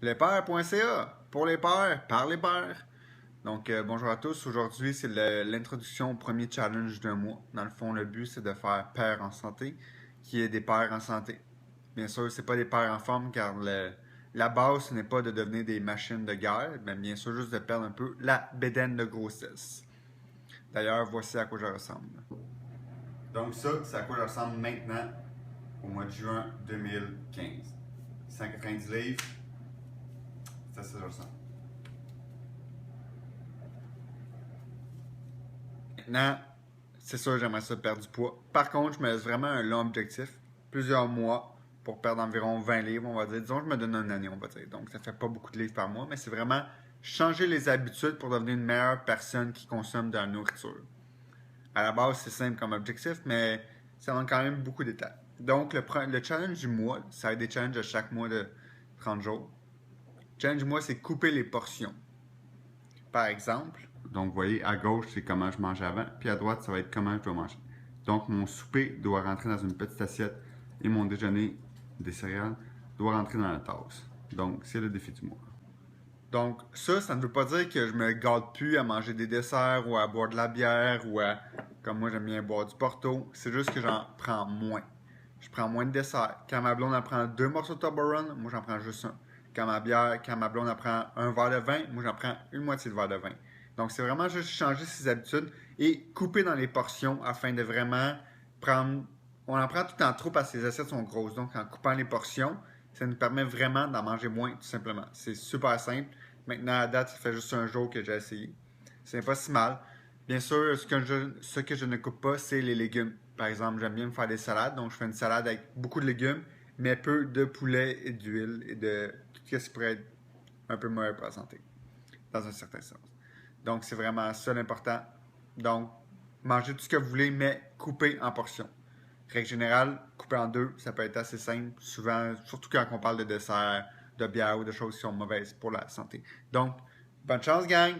Lespères.ca, pour les pères, par les pères. Donc, bonjour à tous. Aujourd'hui, c'est l'introduction au premier challenge d'un mois. Dans le fond, le but, c'est de faire père en santé, qui est des pères en santé. Bien sûr, c'est pas des pères en forme, car la base, ce n'est pas de devenir des machines de guerre, mais bien sûr, juste de perdre un peu la bédaine de grossesse. D'ailleurs, voici à quoi je ressemble. Donc, ça, c'est à quoi je ressemble maintenant, au mois de juin 2015. 190 livres. C'est ça que je ressens. Maintenant, c'est sûr, j'aimerais ça perdre du poids. Par contre, je me laisse vraiment un long objectif, plusieurs mois, pour perdre environ 20 livres, on va dire. Disons, je me donne une année, on va dire. Donc, ça fait pas beaucoup de livres par mois, mais c'est vraiment changer les habitudes pour devenir une meilleure personne qui consomme de la nourriture. À la base, c'est simple comme objectif, mais ça demande quand même beaucoup d'étapes. Donc, le challenge du mois, ça va être des challenges de chaque mois de 30 jours. Le challenge du mois, c'est couper les portions. Par exemple, donc vous voyez, à gauche, c'est comment je mangeais avant, puis à droite, ça va être comment je dois manger. Donc, mon souper doit rentrer dans une petite assiette et mon déjeuner des céréales doit rentrer dans la tasse. Donc, c'est le défi du mois. Donc, ça ne veut pas dire que je me gâte plus à manger des desserts ou à boire de la bière ou à, comme moi, j'aime bien boire du Porto. C'est juste que j'en prends moins. Je prends moins de desserts. Quand ma blonde en prend 2 morceaux de Toblerone, moi, j'en prends juste un. Quand ma blonde en prend un verre de vin, moi, j'en prends une moitié de verre de vin. Donc, c'est vraiment juste changer ses habitudes et couper dans les portions afin de vraiment prendre. On en prend tout le temps trop parce que les assiettes sont grosses. Donc, en coupant les portions, ça nous permet vraiment d'en manger moins, tout simplement. C'est super simple. Maintenant, à date, ça fait juste un jour que j'ai essayé. C'est pas si mal. Bien sûr, ce que je ne coupe pas, c'est les légumes. Par exemple, j'aime bien me faire des salades. Donc, je fais une salade avec beaucoup de légumes, mais peu de poulet et d'huile et de tout ce qui pourrait être un peu mauvais pour la santé, dans un certain sens. Donc, c'est vraiment ça l'important. Donc, mangez tout ce que vous voulez, mais coupez en portions. Règle générale, couper en deux, ça peut être assez simple, souvent, surtout quand on parle de dessert, de bière ou de choses qui sont mauvaises pour la santé. Donc, bonne chance, gang!